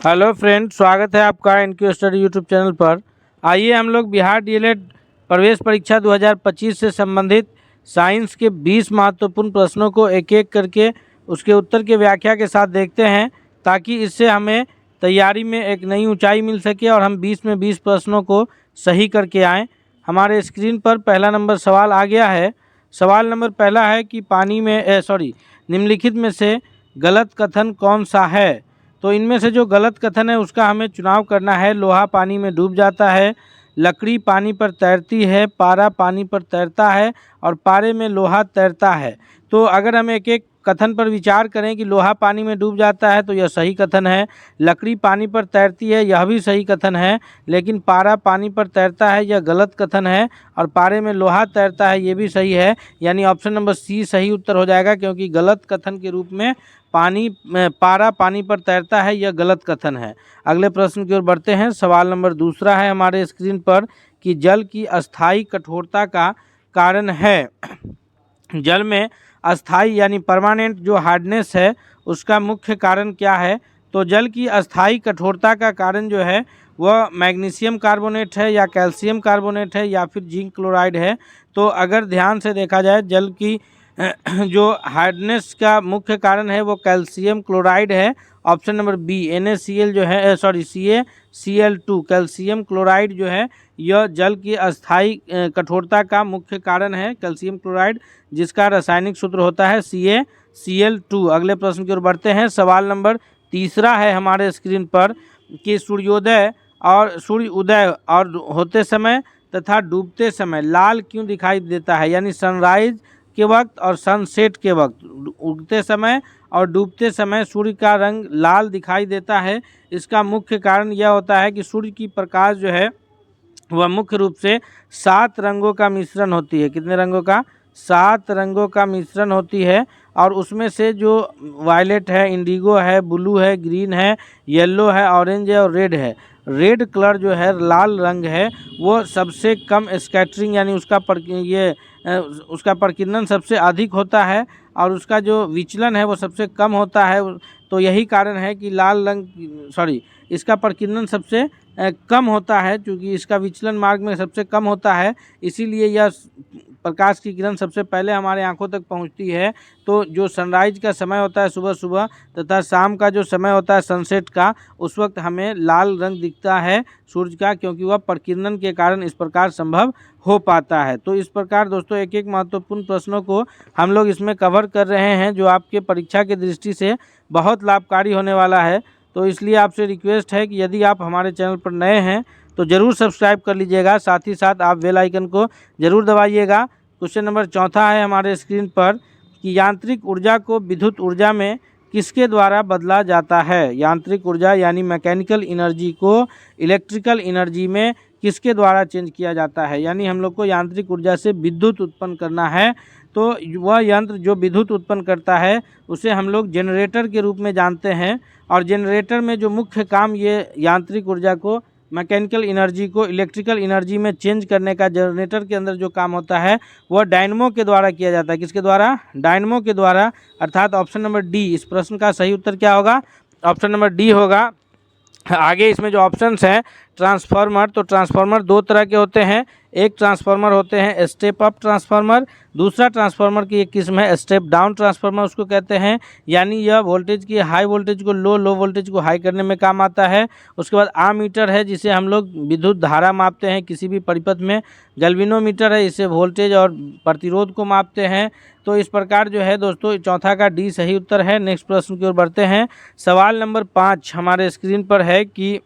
Hello friend, स्वागत है आपका इनक्यू स्टडी यूट्यूब चैनल पर। आइए हम लोग बिहार डीएलएड प्रवेश परीक्षा 2025 से संबंधित साइंस के 20 महत्वपूर्ण प्रश्नों को एक एक करके उसके उत्तर के व्याख्या के साथ देखते हैं, ताकि इससे हमें तैयारी में एक नई ऊंचाई मिल सके और हम 20 में 20 प्रश्नों को सही करके आएँ। हमारे स्क्रीन पर पहला नंबर सवाल आ गया है। सवाल नंबर पहला है कि निम्नलिखित में से गलत कथन कौन सा है। तो इनमें से जो गलत कथन है उसका हमें चुनाव करना है। लोहा पानी में डूब जाता है, लकड़ी पानी पर तैरती है, पारा पानी पर तैरता है और पारे में लोहा तैरता है। तो अगर हम एक एक कथन पर विचार करें कि लोहा पानी में डूब जाता है तो यह सही कथन है, लकड़ी पानी पर तैरती है यह भी सही कथन है, लेकिन पारा पानी पर तैरता है यह गलत कथन है और पारे में लोहा तैरता है ये भी सही है। यानी ऑप्शन नंबर सी सही उत्तर हो जाएगा, क्योंकि गलत कथन के रूप में पारा पानी पर तैरता है यह गलत कथन है। अगले प्रश्न की ओर बढ़ते हैं। सवाल नंबर दूसरा है हमारे स्क्रीन पर कि जल की अस्थाई कठोरता का कारण है। जल में अस्थाई यानी परमानेंट जो हार्डनेस है उसका मुख्य कारण क्या है। तो जल की अस्थाई कठोरता का कारण जो है वह मैग्नीशियम कार्बोनेट है या कैल्शियम कार्बोनेट है या फिर जिंक क्लोराइड है। तो अगर ध्यान से देखा जाए जल की जो हार्डनेस का मुख्य कारण है वो कैल्शियम क्लोराइड है। ऑप्शन नंबर बी NaCl जो है CaCl2 कैल्शियम क्लोराइड जो है यह जल की अस्थाई कठोरता का मुख्य कारण है, कैल्शियम क्लोराइड, जिसका रासायनिक सूत्र होता है CaCl2। अगले प्रश्न की ओर बढ़ते हैं। सवाल नंबर तीसरा है हमारे स्क्रीन पर कि सूर्य उदय और होते समय तथा डूबते समय लाल क्यों दिखाई देता है। यानी सनराइज के वक्त और सनसेट के वक्त, उगते समय और डूबते समय सूर्य का रंग लाल दिखाई देता है। इसका मुख्य कारण यह होता है कि सूर्य की प्रकाश जो है वह मुख्य रूप से 7 रंगों का मिश्रण होती है। कितने रंगों का? 7 रंगों का मिश्रण होती है। और उसमें से जो वायलेट है, इंडिगो है, ब्लू है, ग्रीन है, येलो है, ऑरेंज है और रेड है। रेड कलर जो है, लाल रंग है, वो सबसे कम स्कैटरिंग यानी उसका प्रकीर्णन सबसे अधिक होता है और उसका जो विचलन है वो सबसे कम होता है। तो यही कारण है कि इसका प्रकीर्णन सबसे कम होता है, क्योंकि इसका विचलन मार्ग में सबसे कम होता है, इसीलिए यह प्रकाश की किरण सबसे पहले हमारे आंखों तक पहुंचती है। तो जो सनराइज का समय होता है सुबह सुबह तथा शाम का जो समय होता है सनसेट का, उस वक्त हमें लाल रंग दिखता है सूर्य का, क्योंकि वह प्रकीर्णन के कारण इस प्रकार संभव हो पाता है। तो इस प्रकार दोस्तों एक एक महत्वपूर्ण प्रश्नों को हम लोग इसमें कवर कर रहे हैं, जो आपके परीक्षा की दृष्टि से बहुत लाभकारी होने वाला है। तो इसलिए आपसे रिक्वेस्ट है कि यदि आप हमारे चैनल पर नए हैं तो ज़रूर सब्सक्राइब कर लीजिएगा, साथ ही साथ आप बेल आइकन को ज़रूर दबाइएगा। क्वेश्चन नंबर चौथा है हमारे स्क्रीन पर कि यांत्रिक ऊर्जा को विद्युत ऊर्जा में किसके द्वारा बदला जाता है। यांत्रिक ऊर्जा यानी मैकेनिकल एनर्जी को इलेक्ट्रिकल एनर्जी में किसके द्वारा चेंज किया जाता है। यानी हम लोग को यांत्रिक ऊर्जा से विद्युत उत्पन्न करना है, तो वह यंत्र जो विद्युत उत्पन्न करता है उसे हम लोग जनरेटर के रूप में जानते हैं। और जनरेटर में जो मुख्य काम ये यांत्रिक ऊर्जा को, मैकेनिकल एनर्जी को इलेक्ट्रिकल एनर्जी में चेंज करने का जनरेटर के अंदर जो काम होता है वह डायनमो के द्वारा किया जाता है। किसके द्वारा? डायनमो के द्वारा। अर्थात ऑप्शन नंबर डी इस प्रश्न का सही उत्तर क्या होगा? ऑप्शन नंबर डी होगा। आगे इसमें जो ऑप्शंस हैं ट्रांसफार्मर, तो ट्रांसफार्मर 2 तरह के होते हैं। एक ट्रांसफार्मर होते हैं स्टेप अप ट्रांसफार्मर, दूसरा ट्रांसफार्मर की एक किस्म है स्टेप डाउन ट्रांसफार्मर उसको कहते हैं। यानी यह वोल्टेज की हाई वोल्टेज को लो वोल्टेज को हाई करने में काम आता है। उसके बाद आमीटर है जिसे हम लोग विद्युत धारा मापते हैं किसी भी परिपथ में। गैल्वेनोमीटर है, इससे वोल्टेज और प्रतिरोध को मापते हैं। तो इस प्रकार जो है दोस्तों चौथा का डी सही उत्तर है। नेक्स्ट प्रश्न की ओर बढ़ते हैं। सवाल नंबर 5 हमारे स्क्रीन पर है कि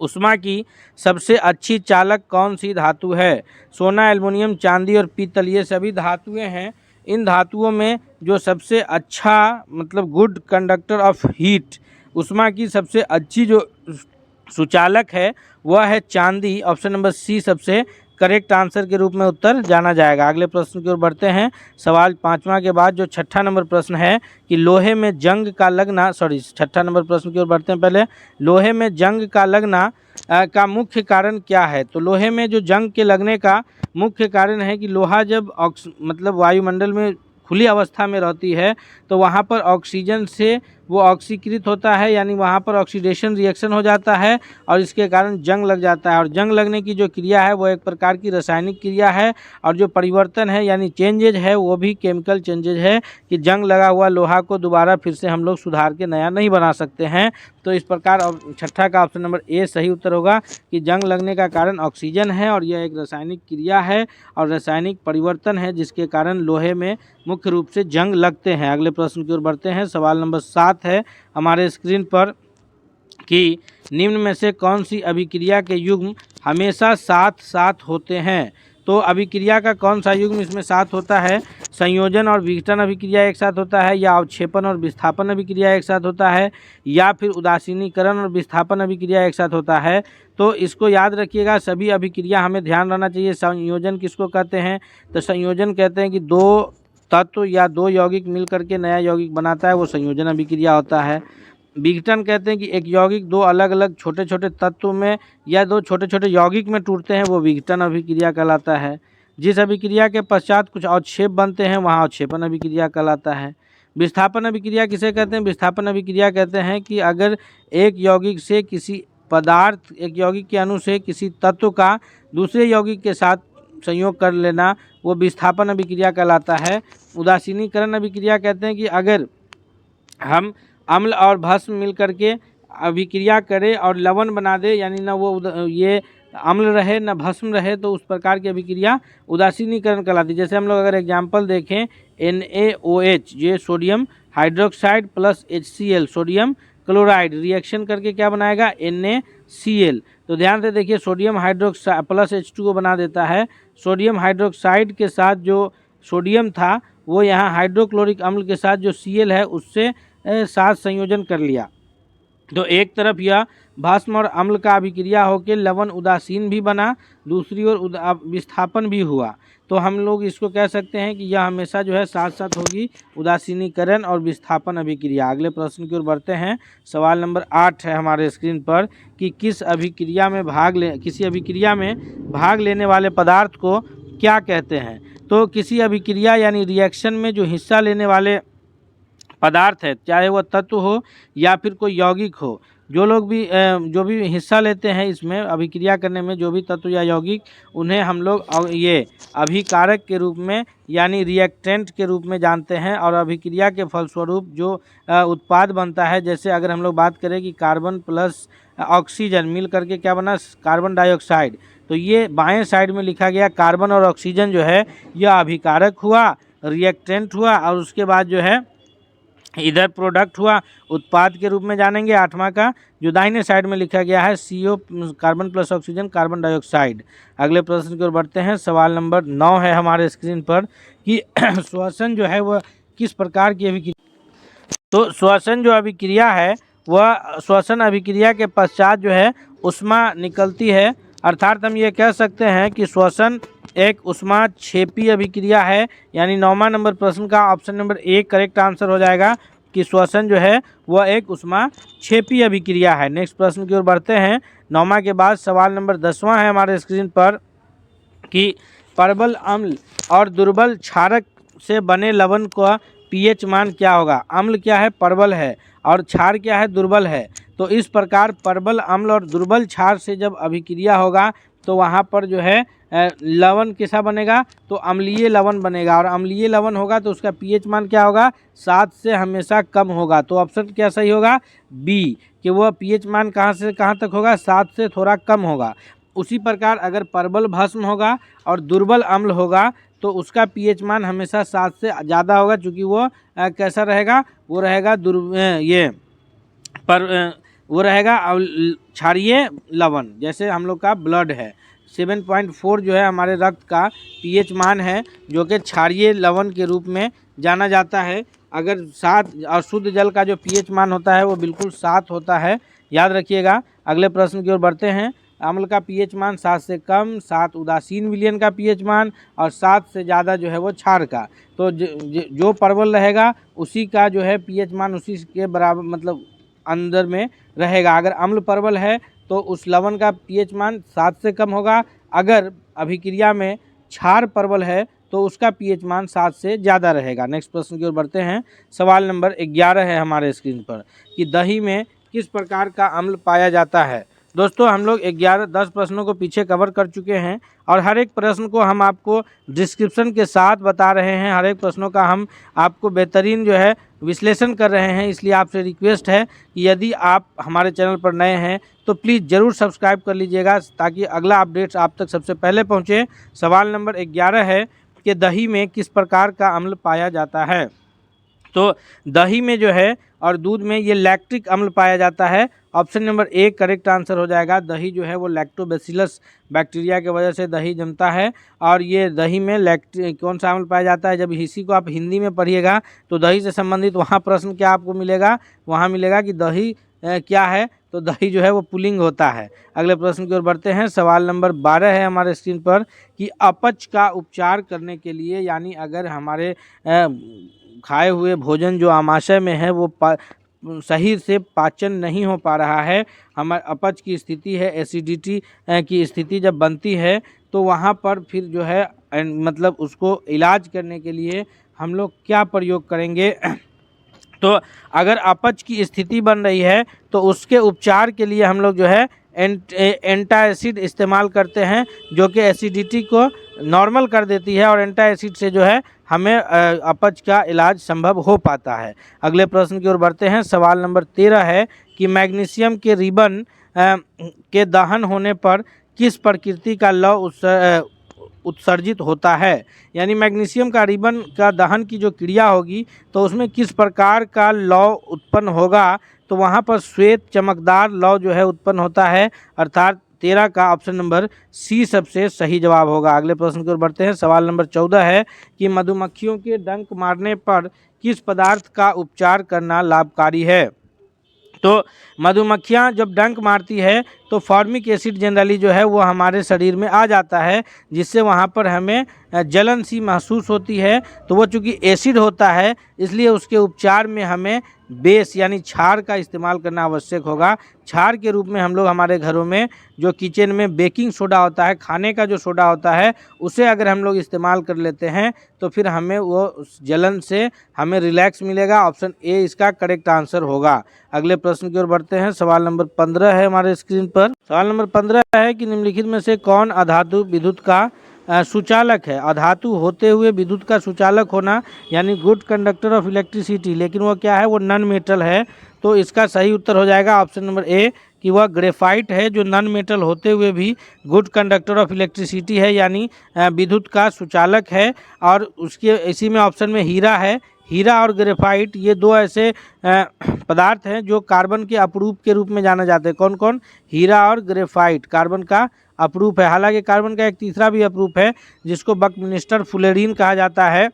उष्मा की सबसे अच्छी चालक कौन सी धातु है। सोना, एल्युमिनियम, चांदी और पीतल ये सभी धातुएं हैं। इन धातुओं में जो सबसे अच्छा गुड कंडक्टर ऑफ हीट, उष्मा की सबसे अच्छी जो सुचालक है वह है चांदी। ऑप्शन नंबर सी सबसे करेक्ट आंसर के रूप में उत्तर जाना जाएगा। अगले प्रश्न की ओर बढ़ते हैं। सवाल 5वां के बाद जो 6ठा नंबर प्रश्न है कि लोहे में जंग का लगना, 6ठा नंबर प्रश्न की ओर बढ़ते हैं। पहले लोहे में जंग का लगना का मुख्य कारण क्या है। तो लोहे में जो जंग के लगने का मुख्य कारण है कि लोहा जब वायुमंडल में खुली अवस्था में रहती है तो वहाँ पर ऑक्सीजन से वो ऑक्सीकृत होता है, यानी वहाँ पर ऑक्सीडेशन रिएक्शन हो जाता है और इसके कारण जंग लग जाता है। और जंग लगने की जो क्रिया है वो एक प्रकार की रासायनिक क्रिया है, और जो परिवर्तन है यानी चेंजेज है वो भी केमिकल चेंजेज है, कि जंग लगा हुआ लोहा को दोबारा फिर से हम लोग सुधार के नया नहीं बना सकते हैं। तो इस प्रकार छठा का ऑप्शन नंबर ए सही उत्तर होगा कि जंग लगने का कारण ऑक्सीजन है, और यह एक रासायनिक क्रिया है और रासायनिक परिवर्तन है जिसके कारण लोहे में मुख्य रूप से जंग लगते हैं। अगले प्रश्न की ओर बढ़ते हैं। सवाल नंबर 7 है हमारे स्क्रीन पर कि निम्न में से कौन सी अभिक्रिया के युग्म हमेशा साथ साथ होते हैं। तो अभिक्रिया का कौन सा युग्म इसमें साथ होता है? संयोजन और विघटन अभिक्रिया एक साथ होता है, या अवक्षेपण और विस्थापन अभिक्रिया एक साथ होता है, या फिर उदासीनीकरण और विस्थापन अभिक्रिया एक साथ होता है। तो इसको याद रखिएगा, सभी अभिक्रिया हमें ध्यान रहना चाहिए। संयोजन किसको कहते हैं? तो संयोजन कहते हैं कि दो तत्व या दो यौगिक मिल करके नया यौगिक बनाता है, वो संयोजन अभिक्रिया होता है। विघटन कहते हैं कि एक यौगिक दो अलग अलग छोटे छोटे तत्व में या दो छोटे छोटे यौगिक में टूटते हैं, वो विघटन अभिक्रिया कहलाता है। जिस अभिक्रिया के पश्चात कुछ अवक्षेप बनते हैं वहाँ अवक्षेपण अभिक्रिया कहलाता है। विस्थापन अभिक्रिया किसे कहते हैं? विस्थापन अभिक्रिया कहते हैं कि अगर एक यौगिक से किसी पदार्थ, एक यौगिक के अणु से किसी तत्व का दूसरे यौगिक के साथ संयोग कर लेना, वो विस्थापन अभिक्रिया कहलाता है। उदासीनीकरण अभिक्रिया कहते हैं कि अगर हम अम्ल और भस्म मिल करके अभिक्रिया करें और लवण बना दे, यानी ना वो ये अम्ल रहे ना भस्म रहे, तो उस प्रकार की अभिक्रिया उदासीनीकरण कहलाती है। जैसे हम लोग अगर एग्जाम्पल देखें, NaOH ये sodium hydroxide plus HCl sodium chloride reaction करके क्या बनाएगा? NaCl। तो ध्यान से देखिए, सोडियम हाइड्रोक्साइड प्लस H2O बना देता है। सोडियम हाइड्रोक्साइड के साथ जो सोडियम था वो यहाँ हाइड्रोक्लोरिक अम्ल के साथ जो Cl है उससे साथ संयोजन कर लिया, तो एक तरफ यह भस्म और अम्ल का अभिक्रिया होकर लवण उदासीन भी बना, दूसरी ओर विस्थापन भी हुआ। तो हम लोग इसको कह सकते हैं कि यह हमेशा जो है साथ साथ होगी, उदासीनीकरण और विस्थापन अभिक्रिया। अगले प्रश्न की ओर बढ़ते हैं। सवाल नंबर 8 है हमारे स्क्रीन पर कि किसी अभिक्रिया में भाग लेने वाले पदार्थ को क्या कहते हैं। तो किसी अभिक्रिया यानी रिएक्शन में जो हिस्सा लेने वाले पदार्थ है, चाहे वह तत्व हो या फिर कोई यौगिक हो, जो भी हिस्सा लेते हैं इसमें अभिक्रिया करने में, जो भी तत्व या यौगिक, उन्हें हम लोग ये अभिकारक के रूप में यानी रिएक्टेंट के रूप में जानते हैं। और अभिक्रिया के फलस्वरूप जो उत्पाद बनता है, जैसे अगर हम लोग बात करें कि कार्बन प्लस ऑक्सीजन मिल करके क्या बना? Carbon dioxide. तो ये बाएं साइड में लिखा गया कार्बन और ऑक्सीजन जो है यह अभिकारक हुआ, रिएक्टेंट हुआ, और उसके बाद जो है इधर प्रोडक्ट हुआ, उत्पाद के रूप में जानेंगे। 8वां का जो दाहिने साइड में लिखा गया है CO carbon plus oxygen carbon dioxide. अगले प्रश्न की ओर बढ़ते हैं। सवाल नंबर 9 है हमारे स्क्रीन पर कि श्वसन जो है वह किस प्रकार की अभिक्रिया। तो श्वसन जो अभिक्रिया है वह श्वसन अभिक्रिया के पश्चात जो है ऊष्मा निकलती है, अर्थात हम ये कह सकते हैं कि श्वसन एक ऊष्माक्षेपी अभिक्रिया है। यानी 9वां नंबर प्रश्न का ऑप्शन नंबर 1 करेक्ट आंसर हो जाएगा कि श्वसन जो है वह एक ऊष्माक्षेपी अभिक्रिया है। नेक्स्ट प्रश्न की ओर बढ़ते हैं। 9वां के बाद सवाल नंबर 10वां है हमारे स्क्रीन पर कि प्रबल अम्ल और दुर्बल क्षारक से बने लवण का pH मान क्या होगा। अम्ल क्या है? प्रबल है, और क्षार क्या है? दुर्बल है। तो इस प्रकार प्रबल अम्ल और दुर्बल क्षार से जब अभिक्रिया होगा तो वहाँ पर जो है लवण कैसा बनेगा? तो अम्लीय लवण बनेगा, और अम्लीय लवण होगा तो उसका pH मान क्या होगा? 7 से हमेशा कम होगा। तो ऑप्शन क्या सही होगा? बी, कि वह pH मान कहाँ से कहाँ तक होगा? 7 से थोड़ा कम होगा। उसी प्रकार अगर प्रबल भस्म होगा और दुर्बल अम्ल होगा तो उसका pH मान हमेशा 7 से ज़्यादा होगा, क्योंकि वो कैसा रहेगा? वो रहेगा वो रहेगा क्षारीय लवण। जैसे हम लोग का ब्लड है 7.4 जो है हमारे रक्त का pH मान है, जो कि क्षारीय लवण के रूप में जाना जाता है। अगर 7 और शुद्ध जल का जो pH मान होता है वो बिल्कुल 7 होता है, याद रखिएगा। अगले प्रश्न की ओर बढ़ते हैं। अम्ल का pH मान 7 से कम, 7 उदासीन विलयन का pH मान, और 7 से ज़्यादा जो है वो क्षार का। तो जो प्रबल रहेगा उसी का जो है pH मान उसी के बराबर, मतलब अंदर में रहेगा। अगर अम्ल प्रबल है तो उस लवण का pH मान 7 से कम होगा। अगर अभिक्रिया में क्षार प्रबल है तो उसका पीएच मान 7 से ज़्यादा रहेगा। नेक्स्ट प्रश्न की ओर बढ़ते हैं। सवाल नंबर 11 है हमारे स्क्रीन पर कि दही में किस प्रकार का अम्ल पाया जाता है। दोस्तों हम लोग 10 प्रश्नों को पीछे कवर कर चुके हैं और हर एक प्रश्न को हम आपको डिस्क्रिप्शन के साथ बता रहे हैं। हर एक प्रश्नों का हम आपको बेहतरीन जो है विश्लेषण कर रहे हैं। इसलिए आपसे रिक्वेस्ट है कि यदि आप हमारे चैनल पर नए हैं तो प्लीज़ ज़रूर सब्सक्राइब कर लीजिएगा ताकि अगला अपडेट्स आप तक सबसे पहले पहुँचे। सवाल नंबर 11 है कि दही में किस प्रकार का अम्ल पाया जाता है। तो दही में जो है और दूध में ये लैक्टिक अम्ल पाया जाता है। Option number A correct answer हो जाएगा। दही जो है वो लैक्टोबैसिलस बैक्टीरिया की वजह से दही जमता है और ये दही में कौन सा अम्ल पाया जाता है। जब इसी को आप हिंदी में पढ़िएगा तो दही से संबंधित वहाँ प्रश्न क्या आपको मिलेगा, वहाँ मिलेगा कि दही क्या है, तो दही जो है वो पुलिंग होता है। अगले प्रश्न की ओर बढ़ते हैं। सवाल नंबर 12 है हमारे स्क्रीन पर कि अपच का उपचार करने के लिए, यानी अगर हमारे खाए हुए भोजन जो आमाशय में है वो सही से पाचन नहीं हो पा रहा है, हमारे अपच की स्थिति है, एसिडिटी की स्थिति जब बनती है तो वहाँ पर फिर जो है मतलब उसको इलाज करने के लिए हम लोग क्या प्रयोग करेंगे। तो अगर अपच की स्थिति बन रही है तो उसके उपचार के लिए हम लोग जो है एंटाएसिड इस्तेमाल करते हैं, जो कि एसिडिटी को नॉर्मल कर देती है और एंटाएसिड से जो है हमें अपच का इलाज संभव हो पाता है। अगले प्रश्न की ओर बढ़ते हैं। सवाल नंबर 13 है कि मैग्नीशियम के रिबन के दहन होने पर किस प्रकृति का लौह उत्सर्जित होता है। यानी मैग्नीशियम का रिबन का दहन की जो क्रिया होगी तो उसमें किस प्रकार का लौह उत्पन्न होगा, तो वहाँ पर श्वेत चमकदार लौह जो है उत्पन्न होता है, अर्थात 13 का ऑप्शन नंबर सी सबसे सही जवाब होगा। अगले प्रश्न की ओर बढ़ते हैं। सवाल नंबर 14 है कि मधुमक्खियों के डंक मारने पर किस पदार्थ का उपचार करना लाभकारी है। तो मधुमक्खियाँ जब डंक मारती है तो फॉर्मिक एसिड जनरली जो है वो हमारे शरीर में आ जाता है, जिससे वहाँ पर हमें जलन सी महसूस होती है। तो वो चूँकि एसिड होता है इसलिए उसके उपचार में हमें बेस यानी क्षार का इस्तेमाल करना आवश्यक होगा। क्षार के रूप में हम लोग हमारे घरों में जो किचन में बेकिंग सोडा होता है, खाने का जो सोडा होता है, उसे अगर हम लोग इस्तेमाल कर लेते हैं तो फिर हमें वो उस जलन से हमें रिलैक्स मिलेगा। ऑप्शन ए इसका करेक्ट आंसर होगा। अगले प्रश्न की ओर बढ़ते हैं। सवाल नंबर 15 है हमारे स्क्रीन पर। सवाल नंबर 15 है कि निम्नलिखित में से कौन अधातु विद्युत का सुचालक है। अधातु होते हुए विद्युत का सुचालक होना यानी गुड कंडक्टर ऑफ इलेक्ट्रिसिटी, लेकिन वो क्या है, वो नॉन मेटल है। तो इसका सही उत्तर हो जाएगा ऑप्शन नंबर ए कि वह ग्रेफाइट है, जो नॉन मेटल होते हुए भी गुड कंडक्टर ऑफ इलेक्ट्रिसिटी है, यानी विद्युत का सुचालक है। और उसके इसी में ऑप्शन में हीरा है। हीरा और ग्रेफाइट ये दो ऐसे पदार्थ हैं जो कार्बन के अपरूप के रूप में जाने जाते हैं। कौन कौन? हीरा और ग्रेफाइट कार्बन का अपरूप है। हालांकि कार्बन का एक तीसरा भी अपरूप है जिसको बकमिस्टर फुलेरिन कहा जाता है।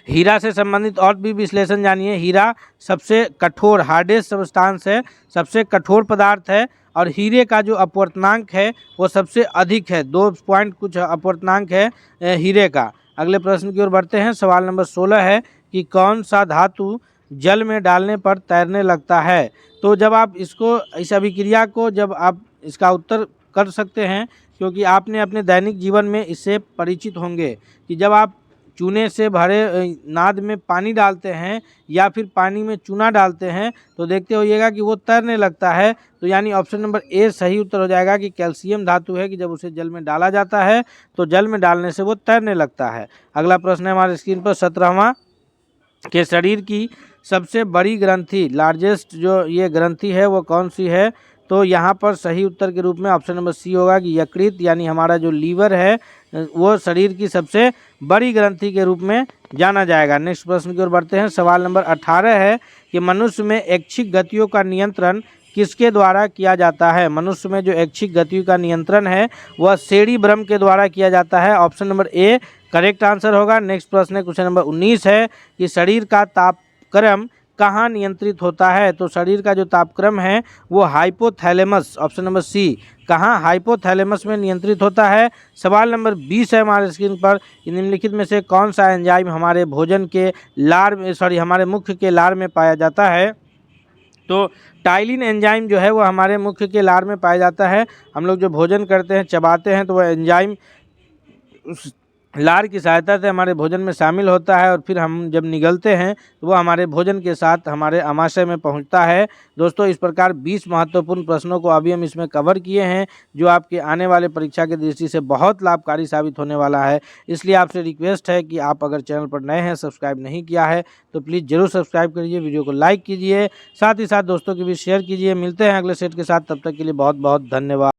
हीरा से संबंधित और भी विश्लेषण जानिए। हीरा सबसे कठोर हार्डेस्ट सब्सटेंस है, सबसे कठोर पदार्थ है, और हीरे का जो अपवर्तनांक है वो सबसे अधिक है, 2 पॉइंट कुछ अपवर्तनांक है हीरे का। अगले प्रश्न की ओर बढ़ते हैं। सवाल नंबर 16 है कि कौन सा धातु जल में डालने पर तैरने लगता है। तो जब आप इसको इस अभिक्रिया को जब आप इसका उत्तर कर सकते हैं, क्योंकि आपने अपने दैनिक जीवन में इससे परिचित होंगे कि जब आप चूने से भरे नाद में पानी डालते हैं या फिर पानी में चूना डालते हैं तो देखते होइएगा कि वो तैरने लगता है। तो यानी ऑप्शन नंबर ए सही उत्तर हो जाएगा कि कैल्शियम धातु है कि जब उसे जल में डाला जाता है तो जल में डालने से वो तैरने लगता है। अगला प्रश्न है हमारे स्क्रीन पर 17वां के शरीर की सबसे बड़ी ग्रंथि, लार्जेस्ट जो ये ग्रंथि है वो कौन सी है। तो यहाँ पर सही उत्तर के रूप में ऑप्शन नंबर सी होगा कि यकृत, यानी हमारा जो लीवर है वो शरीर की सबसे बड़ी ग्रंथि के रूप में जाना जाएगा। नेक्स्ट प्रश्न की ओर बढ़ते हैं। सवाल नंबर 18 है कि मनुष्य में ऐच्छिक गतियों का नियंत्रण किसके द्वारा किया जाता है। मनुष्य में जो ऐच्छिक गतियों का नियंत्रण है वह सेरिब्रम के द्वारा किया जाता है। Option number A correct answer होगा। नेक्स्ट प्रश्न है क्वेश्चन नंबर 19 है कि शरीर का तापक्रम कहाँ नियंत्रित होता है। तो शरीर का जो तापक्रम है वो हाइपोथैलेमस, ऑप्शन नंबर सी, कहाँ, हाइपोथैलेमस में नियंत्रित होता है। सवाल नंबर 20 है हमारे स्क्रीन पर कि निम्नलिखित में से कौन सा एंजाइम हमारे भोजन के लार में हमारे मुख के लार में पाया जाता है। तो टाइलिन एंजाइम जो है वो हमारे मुख के लार में पाया जाता है। हम लोग जो भोजन करते हैं, चबाते हैं, तो वह एंजाइम लार की सहायता से हमारे भोजन में शामिल होता है और फिर हम जब निगलते हैं तो वो हमारे भोजन के साथ हमारे आमाशय में पहुंचता है। दोस्तों, इस प्रकार 20 महत्वपूर्ण प्रश्नों को अभी हम इसमें कवर किए हैं, जो आपके आने वाले परीक्षा की दृष्टि से बहुत लाभकारी साबित होने वाला है। इसलिए आपसे रिक्वेस्ट है कि आप अगर चैनल पर नए हैं, सब्सक्राइब नहीं किया है तो प्लीज़ ज़रूर सब्सक्राइब करिए, वीडियो को लाइक कीजिए, साथ ही साथ दोस्तों के भी शेयर कीजिए। मिलते हैं अगले सेट के साथ, तब तक के लिए बहुत बहुत धन्यवाद।